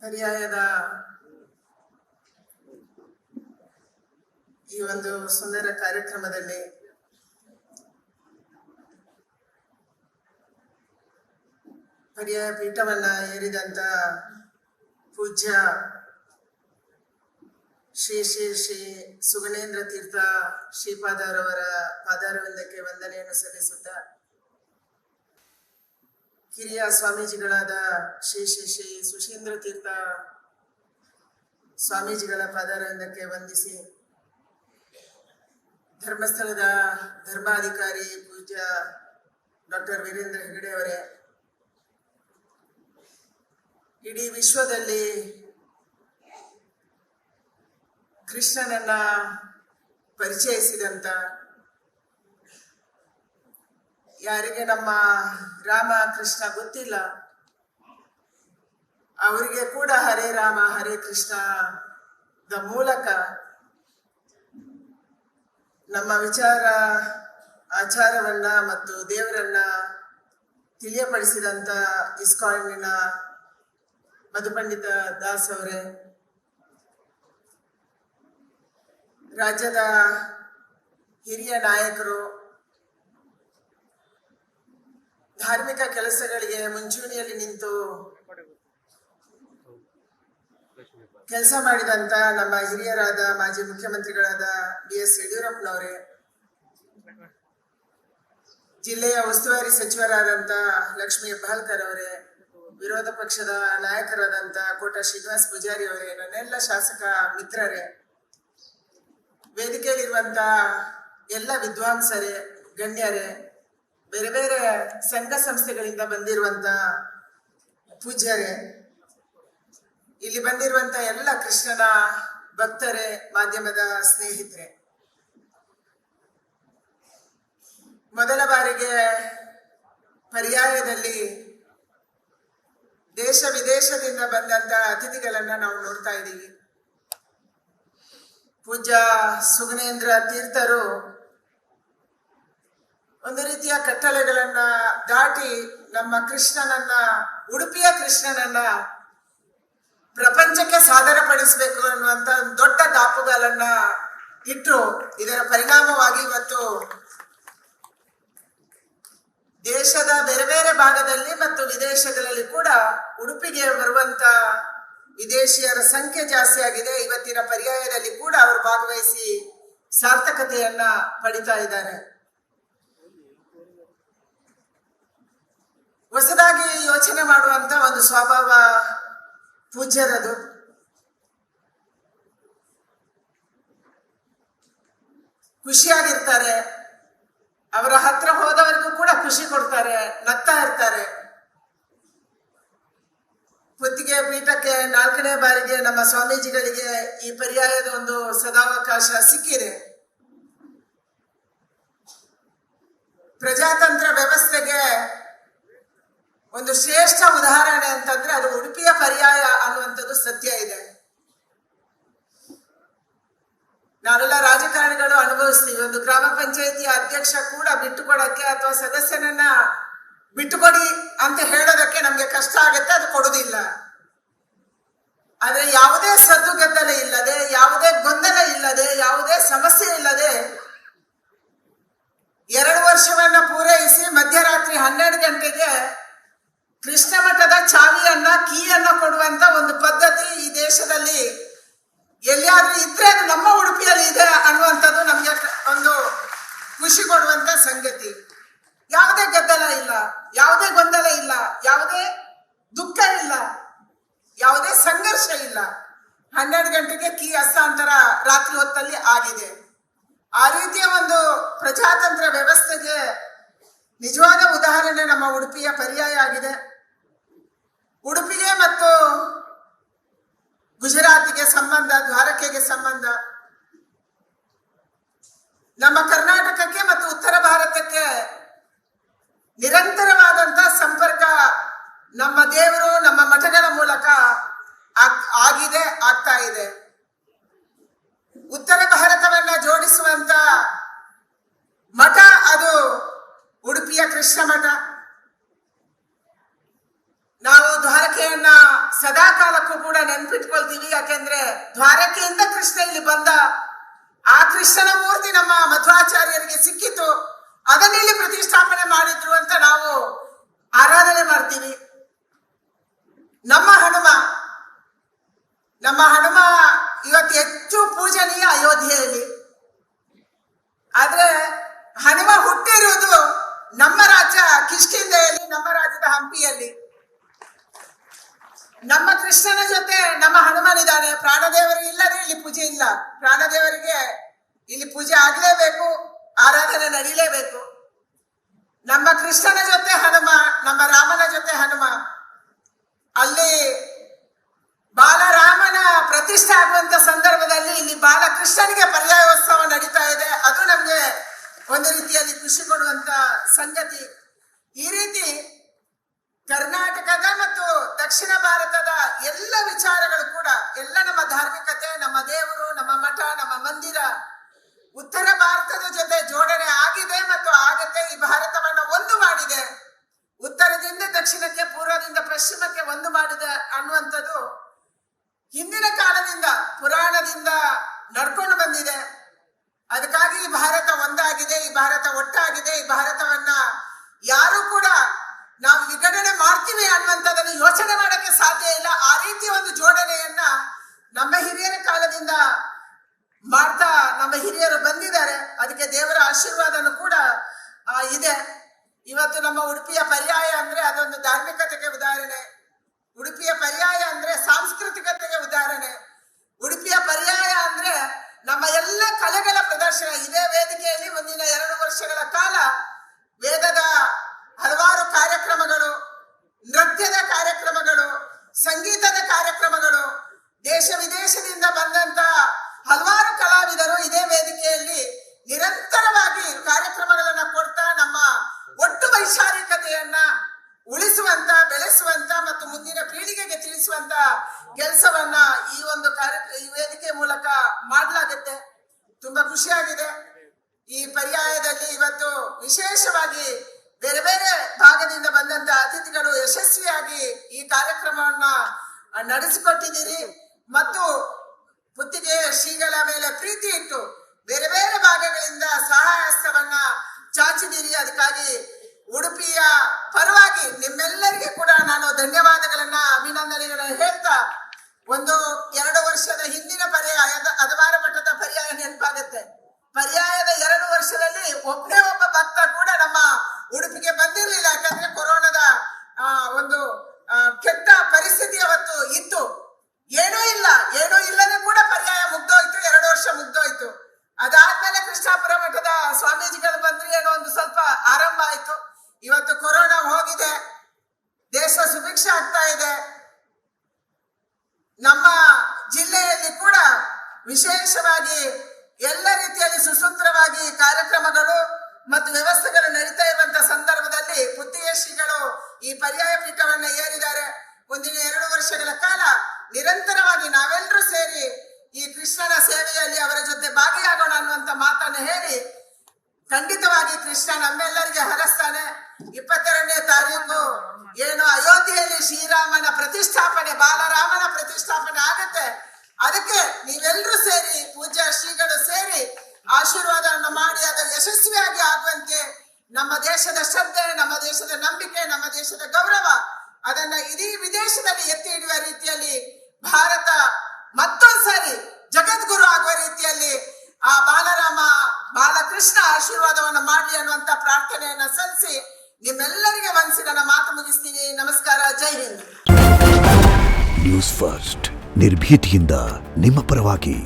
ಪರ್ಯಾಯದ ಈ ಒಂದು ಸುಂದರ ಕಾರ್ಯಕ್ರಮದಲ್ಲಿ ಪರ್ಯಾಯ ಪೀಠವನ್ನ ಏರಿದಂತ ಪೂಜ್ಯ ಶ್ರೀ ಶ್ರೀ ಶ್ರೀ ಸುಗುಣೇಂದ್ರ ತೀರ್ಥ ಶ್ರೀಪಾದರವರ ಪಾದಾರವಿಂದಕ್ಕೆ ವಂದನೆಯನ್ನು ಸಲ್ಲಿಸುತ್ತ, ಕಿರಿಯ ಸ್ವಾಮೀಜಿಗಳಾದ ಶ್ರೀ ಶ್ರೀ ಶ್ರೀ ಸುಶೀಂದ್ರ ತೀರ್ಥ ಸ್ವಾಮೀಜಿಗಳ ಪಾದಾರವಿಂದಕ್ಕೆ ವಂದಿಸಿ, ಧರ್ಮಸ್ಥಳದ ಧರ್ಮಾಧಿಕಾರಿ ಪೂಜ್ಯ ಡಾಕ್ಟರ್ ವೀರೇಂದ್ರ ಹೆಗಡೆ ಅವರೇ, ಇಡೀ ವಿಶ್ವದಲ್ಲಿ ಕೃಷ್ಣನನ್ನ ಪರಿಚಯಿಸಿದಂತ, ಯಾರಿಗೆ ನಮ್ಮ ರಾಮ ಕೃಷ್ಣ ಗೊತ್ತಿಲ್ಲ ಅವರಿಗೆ ಕೂಡ ಹರೇ ರಾಮ ಹರೇ ಕೃಷ್ಣ ದ ಮೂಲಕ ನಮ್ಮ ವಿಚಾರ ಆಚಾರವನ್ನ ಮತ್ತು ದೇವರನ್ನ ತಿಳಿಯಪಡಿಸಿದಂತ ಇಸ್ಕಾನಿನ ಮಧುಪಂಡಿತ ದಾಸ್ ಅವರೇ, ರಾಜ್ಯದ ಹಿರಿಯ ನಾಯಕರು, ಧಾರ್ಮಿಕ ಕೆಲಸಗಳಿಗೆ ಮುಂಚೂಣಿಯಲ್ಲಿ ನಿಂತು ಕೆಲಸ ಮಾಡಿದಂತ ನಮ್ಮ ಹಿರಿಯರಾದ ಮಾಜಿ ಮುಖ್ಯಮಂತ್ರಿಗಳಾದ BS ಯಡಿಯೂರಪ್ಪನವರೇ, ಜಿಲ್ಲೆಯ ಉಸ್ತುವಾರಿ ಸಚಿವರಾದಂತ ಲಕ್ಷ್ಮೀ ಹೆಬ್ಬಾಳ್ಕರ್ ಅವರೇ, ವಿರೋಧ ಪಕ್ಷದ ನಾಯಕರಾದಂತ ಕೋಟ ಶ್ರೀನಿವಾಸ್ ಪೂಜಾರಿ ಅವರೇ, ನನ್ನೆಲ್ಲ ಶಾಸಕ ಮಿತ್ರರೇ, ವೇದಿಕೆಯಲ್ಲಿರುವಂತ ಎಲ್ಲ ವಿದ್ವಾಂಸರೇ, ಗಣ್ಯರೇ, ಬೇರೆ ಬೇರೆ ಸಂಘ ಸಂಸ್ಥೆಗಳಿಂದ ಬಂದಿರುವಂತ ಪೂಜ್ಯರೇ, ಇಲ್ಲಿ ಬಂದಿರುವಂತ ಎಲ್ಲ ಕೃಷ್ಣನ ಭಕ್ತರೇ, ಮಾಧ್ಯಮದ ಸ್ನೇಹಿತರೆ, ಮೊದಲ ಬಾರಿಗೆ ಪರ್ಯಾಯದಲ್ಲಿ ದೇಶ ವಿದೇಶದಿಂದ ಬಂದಂತ ಅತಿಥಿಗಳನ್ನ ನಾವು ನೋಡ್ತಾ ಇದ್ದೀವಿ. ಪೂಜ್ಯ ಸುಗುಣೇಂದ್ರ ತೀರ್ಥರು ಒಂದು ರೀತಿಯ ಕಟ್ಟಳೆಗಳನ್ನ ದಾಟಿ ನಮ್ಮ ಕೃಷ್ಣನನ್ನ, ಉಡುಪಿಯ ಕೃಷ್ಣನನ್ನ ಪ್ರಪಂಚಕ್ಕೆ ಸಾದರಪಡಿಸಬೇಕು ಅನ್ನುವಂತ ಒಂದು ದೊಡ್ಡ ದಾಪುಗಾಲನ್ನ ಇಟ್ಟರು. ಇದರ ಪರಿಣಾಮವಾಗಿ ಇವತ್ತು ದೇಶದ ಬೇರೆ ಬೇರೆ ಭಾಗದಲ್ಲಿ ಮತ್ತು ವಿದೇಶಗಳಲ್ಲಿ ಕೂಡ ಉಡುಪಿಗೆ ಬರುವಂತ ವಿದೇಶಿಯರ ಸಂಖ್ಯೆ ಜಾಸ್ತಿ ಆಗಿದೆ. ಇವತ್ತಿನ ಪರ್ಯಾಯದಲ್ಲಿ ಕೂಡ ಅವರು ಭಾಗವಹಿಸಿ ಸಾರ್ಥಕತೆಯನ್ನ ಪಡಿತಾ ಇದ್ದಾರೆ. ಹೊಸದಾಗಿ ಯೋಚನೆ ಮಾಡುವಂತ ಒಂದು ಸ್ವಭಾವ ಪೂಜ್ಯರದು. ಖುಷಿಯಾಗಿರ್ತಾರೆ, ಅವರ ಹತ್ರ ಹೋದವರಿಗೂ ಕೂಡ ಖುಷಿ ಕೊಡ್ತಾರೆ, ನಗ್ತಾ ಇರ್ತಾರೆ. ಹೊತ್ತಿಗೆ ಪೀಠಕ್ಕೆ 4ನೇ ಬಾರಿಗೆ ನಮ್ಮ ಸ್ವಾಮೀಜಿಗಳಿಗೆ ಈ ಪರ್ಯಾಯದ ಒಂದು ಸದಾವಕಾಶ ಸಿಕ್ಕಿದೆ. ಪ್ರಜಾತಂತ್ರ ವ್ಯವಸ್ಥೆಗೆ ಒಂದು ಶ್ರೇಷ್ಠ ಉದಾಹರಣೆ ಅಂತಂದ್ರೆ ಅದು ಉಡುಪಿಯ ಪರ್ಯಾಯ ಅನ್ನುವಂಥದ್ದು ಸತ್ಯ ಇದೆ. ನಾವೆಲ್ಲ ರಾಜಕಾರಣಿಗಳು ಅನುಭವಿಸ್ತೀವಿ. ಒಂದು ಗ್ರಾಮ ಪಂಚಾಯಿತಿಯ ಅಧ್ಯಕ್ಷ ಕೂಡ ಬಿಟ್ಟುಕೊಡಕ್ಕೆ ಅಥವಾ ಸದಸ್ಯನನ್ನ ಬಿಟ್ಟುಕೊಡಿ ಅಂತ ಹೇಳೋದಕ್ಕೆ ನಮ್ಗೆ ಕಷ್ಟ ಆಗುತ್ತೆ, ಅದು ಕೊಡುವುದಿಲ್ಲ. ಆದ್ರೆ ಯಾವುದೇ ಸದ್ದುಗದ್ದಲ ಇಲ್ಲದೆ, ಯಾವುದೇ ಗೊಂದಲ ಇಲ್ಲದೆ, ಯಾವುದೇ ಸಮಸ್ಯೆ ಇಲ್ಲದೆ 2 ವರ್ಷವನ್ನ ಪೂರೈಸಿ ಮಧ್ಯರಾತ್ರಿ 12 ಗಂಟೆಗೆ ಕೃಷ್ಣ ಮಠದ ಚಾವಿಯನ್ನ, ಕೀಯನ್ನ ಕೊಡುವಂತ ಒಂದು ಪದ್ಧತಿ ಈ ದೇಶದಲ್ಲಿ ಎಲ್ಲಿಯಾದ್ರೂ ಇದ್ರೆ ಅದು ನಮ್ಮ ಉಡುಪಿಯಲ್ಲಿ ಇದೆ ಅನ್ನುವಂಥದ್ದು ನಮ್ಗೆ ಒಂದು ಖುಷಿ ಕೊಡುವಂತ ಸಂಗತಿ. ಯಾವುದೇ ಗದ್ದಲ ಇಲ್ಲ, ಯಾವುದೇ ಗೊಂದಲ ಇಲ್ಲ, ಯಾವುದೇ ದುಃಖ ಇಲ್ಲ, ಯಾವುದೇ ಸಂಘರ್ಷ ಇಲ್ಲ. 12 ಗಂಟೆಗೆ ಕೀ ಹಸ್ತಾಂತರ ರಾತ್ರಿ ಹೊತ್ತಲ್ಲಿ ಆಗಿದೆ. ಆ ರೀತಿಯ ಒಂದು ಪ್ರಜಾತಂತ್ರ ವ್ಯವಸ್ಥೆಗೆ ನಿಜವಾದ ಉದಾಹರಣೆ ನಮ್ಮ ಉಡುಪಿಯ ಪರ್ಯಾಯ ಆಗಿದೆ. ಉಡುಪಿಗೆ ಮತ್ತು ಗುಜರಾತಿಗೆ ಸಂಬಂಧ, ದ್ವಾರಕೆಗೆ ಸಂಬಂಧ, ನಮ್ಮ ಕರ್ನಾಟಕಕ್ಕೆ ಮತ್ತು ಉತ್ತರ ಭಾರತಕ್ಕೆ ನಿರಂತರವಾದಂತ ಸಂಪರ್ಕ ನಮ್ಮ ದೇವರು, ನಮ್ಮ ಮಠಗಳ ಮೂಲಕ ಆಗಿದೆ, ಆಗ್ತಾ ಇದೆ. ಉತ್ತರ ಭಾರತವನ್ನ ಜೋಡಿಸುವಂತ ಮಠ ಅದು ಉಡುಪಿಯ ಕೃಷ್ಣ ಮಠ. ನಾವು ದ್ವಾರಕೆಯನ್ನ ಸದಾ ಕಾಲಕ್ಕೂ ಕೂಡ ನೆನ್ಪಿಟ್ಕೊಳ್ತೀವಿ. ಯಾಕೆಂದ್ರೆ ದ್ವಾರಕೆಯಿಂದ ಕೃಷ್ಣ ಇಲ್ಲಿ ಬಂದ, ಆ ಕೃಷ್ಣನ ಮೂರ್ತಿ ನಮ್ಮ ಮಧ್ವಾಚಾರ್ಯರಿಗೆ ಸಿಕ್ಕಿತು, ಅದನ್ನ ಇಲ್ಲಿ ಪ್ರತಿಷ್ಠಾಪನೆ ಮಾಡಿದ್ರು ಅಂತ ನಾವು ಆರಾಧನೆ ಮಾಡ್ತೀವಿ. ನಮ್ಮ ಹನುಮ ಇವತ್ತು ಹೆಚ್ಚು ಪೂಜನೀಯ ಅಯೋಧ್ಯೆಯಲ್ಲಿ. ಆದ್ರೆ ಹನುಮ ಹುಟ್ಟಿರುವುದು ನಮ್ಮ ರಾಜ್ಯ ಕಿಷ್ಕಿಂಧೆಯಲ್ಲಿ, ನಮ್ಮ ರಾಜ್ಯದ ಹಂಪಿಯಲ್ಲಿ. ನಮ್ಮ ಕೃಷ್ಣನ ಜೊತೆ ನಮ್ಮ ಹನುಮನಿದ್ದಾನೆ. ಪ್ರಾಣದೇವರಿಗೆ ಇಲ್ಲದೆ ಇಲ್ಲಿ ಪೂಜೆ ಇಲ್ಲ. ಪ್ರಾಣದೇವರಿಗೆ ಇಲ್ಲಿ ಪೂಜೆ ಆಗಲೇಬೇಕು, ಆರಾಧನೆ ನಡೀಲೇಬೇಕು. ನಮ್ಮ ಕೃಷ್ಣನ ಜೊತೆ ಹನುಮ, ನಮ್ಮ ರಾಮನ ಜೊತೆ ಹನುಮ. ಅಲ್ಲಿ ಬಾಲರಾಮನ ಪ್ರತಿಷ್ಠೆ ಆಗುವಂತ ಸಂದರ್ಭದಲ್ಲಿ ಇಲ್ಲಿ ಬಾಲಕೃಷ್ಣನಿಗೆ ಪರ್ಯಾಯೋತ್ಸವ ನಡೀತಾ ಇದೆ. ಅದು ನಮ್ಗೆ ಒಂದು ರೀತಿಯಲ್ಲಿ ಖುಷಿ ಕೊಡುವಂತ ಸಂಗತಿ. ಈ ರೀತಿ ಕರ್ನಾಟಕದ ಮತ್ತು ದಕ್ಷಿಣ ಭಾರತದ ಎಲ್ಲ ವಿಚಾರಗಳು ಕೂಡ, ಎಲ್ಲ ನಮ್ಮ ಧಾರ್ಮಿಕತೆ, ನಮ್ಮ ದೇವರು, ನಮ್ಮ ಮಠ, ನಮ್ಮ ಮಂದಿರ ಉತ್ತರ ಭಾರತದ ಜೊತೆ ಜೋಡಣೆ ಆಗಿದೆ ಮತ್ತು ಆಗತ್ತೆ. ಈ ಭಾರತವನ್ನ ಒಂದು ಮಾಡಿದೆ, ಉತ್ತರದಿಂದ ದಕ್ಷಿಣಕ್ಕೆ, ಪೂರ್ವದಿಂದ ಪಶ್ಚಿಮಕ್ಕೆ ಒಂದು ಮಾಡಿದೆ ಅನ್ನುವಂಥದ್ದು ಹಿಂದಿನ ಕಾಲದಿಂದ, ಪುರಾಣದಿಂದ ನಡ್ಕೊಂಡು ಬಂದಿದೆ. ಅದಕ್ಕಾಗಿ ಈ ಭಾರತ ಒಂದಾಗಿದೆ, ಈ ಭಾರತ ಒಟ್ಟಾಗಿದೆ. ಈ ಭಾರತವನ್ನ ಯಾರು ಕೂಡ ನಾವು ವಿಘಟನೆ ಮಾಡ್ತೀವಿ ಅನ್ನುವಂಥದ್ದನ್ನು ಯೋಚನೆ ಮಾಡಕ್ಕೆ ಸಾಧ್ಯ ಇಲ್ಲ. ಆ ರೀತಿಯ ಒಂದು ಜೋಡಣೆಯನ್ನ ನಮ್ಮ ಹಿರಿಯರ ಕಾಲದಿಂದ ಮಾಡ್ತಾ ನಮ್ಮ ಹಿರಿಯರು ಬಂದಿದ್ದಾರೆ. ಅದಕ್ಕೆ ದೇವರ ಆಶೀರ್ವಾದನೂ ಕೂಡ ಇದೆ. ಇವತ್ತು ನಮ್ಮ ಉಡುಪಿಯ ಪರ್ಯಾಯ ಅಂದ್ರೆ ಅದೊಂದು ಧಾರ್ಮಿಕತೆಗೆ ಉದಾಹರಣೆ. ಉಡುಪಿಯ ಪರ್ಯಾಯ ಅಂದ್ರೆ ಸಾಂಸ್ಕೃತಿಕತೆಗೆ ಉದಾಹರಣೆ. ಉಡುಪಿಯ ಪರ್ಯಾಯ ಅಂದ್ರೆ ನಮ್ಮ ಎಲ್ಲ ಕಲೆಗಳ ಪ್ರದರ್ಶನ. ಇದೇ ವೇದಿಕೆಯಲ್ಲಿ ಮುಂದಿನ 2 ವರ್ಷಗಳ ಕಾಲ ವೇದದ ಹಲವಾರು ಕಾರ್ಯಕ್ರಮಗಳು, ನೃತ್ಯದ ಕಾರ್ಯಕ್ರಮಗಳು, ಸಂಗೀತದ ಕಾರ್ಯಕ್ರಮಗಳು, ದೇಶ ವಿದೇಶದಿಂದ ಬಂದಂತ ಹಲವಾರು ಕಲಾವಿದರು ಇದೇ ವೇದಿಕೆಯಲ್ಲಿ ನಿರಂತರವಾಗಿ ಕಾರ್ಯಕ್ರಮಗಳನ್ನ ಕೊಡ್ತಾ ನಮ್ಮ ಒಟ್ಟು ವೈಚಾರಿಕತೆಯನ್ನ ಉಳಿಸುವಂತ, ಬೆಳೆಸುವಂತ ಮತ್ತು ಮುಂದಿನ ಪೀಳಿಗೆಗೆ ತಿಳಿಸುವಂತ ಕೆಲಸವನ್ನ ಈ ವೇದಿಕೆ ಮೂಲಕ ಮಾಡಲಾಗುತ್ತೆ. ತುಂಬಾ ಖುಷಿಯಾಗಿದೆ. ಈ ಪರ್ಯಾಯದಲ್ಲಿ ಇವತ್ತು ವಿಶೇಷವಾಗಿ ಬೇರೆ ಬೇರೆ ಭಾಗದಿಂದ ಬಂದಂತ ಅತಿಥಿಗಳು ಯಶಸ್ವಿಯಾಗಿ ಈ ಕಾರ್ಯಕ್ರಮವನ್ನ ನಡೆಸಿಕೊಟ್ಟಿದ್ದೀರಿ ಮತ್ತು ಪುತ್ತಿಗೆ ಶ್ರೀಗಳ ಮೇಲೆ ಪ್ರೀತಿ ಇಟ್ಟು ಬೇರೆ ಬೇರೆ ಭಾಗಗಳಿಂದ ಸಹಾಯಹಸ್ತವನ್ನ ಚಾಚಿದ್ದೀರಿ. ಅದಕ್ಕಾಗಿ ಉಡುಪಿಯ ಪರವಾಗಿ ನಿಮ್ಮೆಲ್ಲರಿಗೆ ಕೂಡ ನಾನು ಧನ್ಯವಾದಗಳನ್ನ, ಅಭಿನಂದನೆಗಳನ್ನ ಹೇಳ್ತಾ, 1-2 ವರ್ಷದ ಹಿಂದಿನ ಪರ್ಯಾಯದ ಅದವಾರ ಮಠದ ಪರ್ಯಾಯ ನೆನಪಾಗುತ್ತೆ. ಪರ್ಯಾಯದ 2 ವರ್ಷದಲ್ಲಿ ಒಬ್ಬನೇ ಒಬ್ಬ ಭಕ್ತ ಕೂಡ ನಮ್ಮ ಉಡುಪಿಗೆ ಬಂದಿರಲಿಲ್ಲ. ಯಾಕಂದ್ರೆ ಕೊರೋನಾದ ಒಂದು ಕೆಟ್ಟ ಪರಿಸ್ಥಿತಿ ಅವತ್ತು ಇತ್ತು. ಏನೂ ಇಲ್ಲದೆ ಕೂಡ ಪರ್ಯಾಯ ಮುಗ್ದೋಯ್ತು, 2 ವರ್ಷ ಮುಗ್ದೋಯ್ತು. ಅದಾದ್ಮೇಲೆ ಕೃಷ್ಣಾಪುರ ಮಠದ ಸ್ವಾಮೀಜಿಗಳು ಬಂದ್ರೆ ಏನೋ ಒಂದು ಸ್ವಲ್ಪ ಆರಂಭ ಆಯ್ತು. ಇವತ್ತು ಕೊರೋನಾ ಹೋಗಿದೆ, ದೇಶ ಸುಭಿಕ್ಷೆ ಆಗ್ತಾ ಇದೆ. ನಮ್ಮ ಜಿಲ್ಲೆಯಲ್ಲಿ ಕೂಡ ವಿಶೇಷವಾಗಿ ಎಲ್ಲ ರೀತಿಯಲ್ಲಿ ಸುಸೂತ್ರವಾಗಿ ಕಾರ್ಯಕ್ರಮಗಳು ಮತ್ತು ವ್ಯವಸ್ಥೆಗಳು ನಡೀತಾ ಇರುವಂತ ಸಂದರ್ಭದಲ್ಲಿ ಪುತ್ತಿಗೆ ಶ್ರೀಗಳು ಈ ಪರ್ಯಾಯ ಪೀಠವನ್ನ ಏರಿದ್ದಾರೆ. ಮುಂದಿನ 2 ವರ್ಷಗಳ ಕಾಲ ನಿರಂತರವಾಗಿ ನಾವೆಲ್ಲರೂ ಸೇರಿ ಈ ಕೃಷ್ಣನ ಸೇವೆಯಲ್ಲಿ ಅವರ ಜೊತೆ ಭಾಗಿಯಾಗೋಣ ಅನ್ನುವಂತ ಮಾತನ್ನು ಹೇಳಿ, ಖಂಡಿತವಾಗಿ ಕೃಷ್ಣ ನಮ್ಮೆಲ್ಲರಿಗೆ ಹರಸ್ತಾನೆ. 22ನೇ ತಾರೀಕು ಏನು ಅಯೋಧ್ಯೆಯಲ್ಲಿ ಶ್ರೀರಾಮನ ಪ್ರತಿಷ್ಠಾಪನೆ, ಬಾಲರಾಮನ ಪ್ರತಿಷ್ಠಾಪನೆ ಆಗುತ್ತೆ. ಅದಕ್ಕೆ ನೀವೆಲ್ಲರೂ ಸೇರಿ, ಪೂಜ್ಯ ಶ್ರೀಗಳು ಸೇರಿ ಆಶೀರ್ವಾದವನ್ನು ಮಾಡಿ ಅದು ಯಶಸ್ವಿಯಾಗಿ ಆಗುವಂತೆ ನಮ್ಮ ದೇಶದ ಶ್ರದ್ಧೆ, ನಮ್ಮ ದೇಶದ ನಂಬಿಕೆ, ನಮ್ಮ ದೇಶದ ಗೌರವ ಅದನ್ನ ಇಡೀ ವಿದೇಶದಲ್ಲಿ ಎತ್ತಿ ಹಿಡಿಯುವ ರೀತಿಯಲ್ಲಿ ಭಾರತ ಮತ್ತೊಂದ್ಸರಿ ಜಗದ್ಗುರು ಆಗುವ ರೀತಿಯಲ್ಲಿ ಆ ಬಾಲಕೃಷ್ಣ ಆಶೀರ್ವಾದವನ್ನು ಮಾಡಲಿ ಅನ್ನುವಂತ ಪ್ರಾರ್ಥನೆಯನ್ನ ಸಲ್ಲಿಸಿ ನಿಮ್ಮೆಲ್ಲರಿಗೆ ವಂದಿಸಿ ನನ್ನ ಮಾತು ಮುಗಿಸ್ತೀನಿ. ನಮಸ್ಕಾರ, ಜೈ ಹಿಂದ್. ನ್ಯೂಸ್ ಫಸ್ಟ್, ನಿರ್ಭೀತಿಯಿಂದ ನಿಮ್ಮ ಪರವಾಗಿ.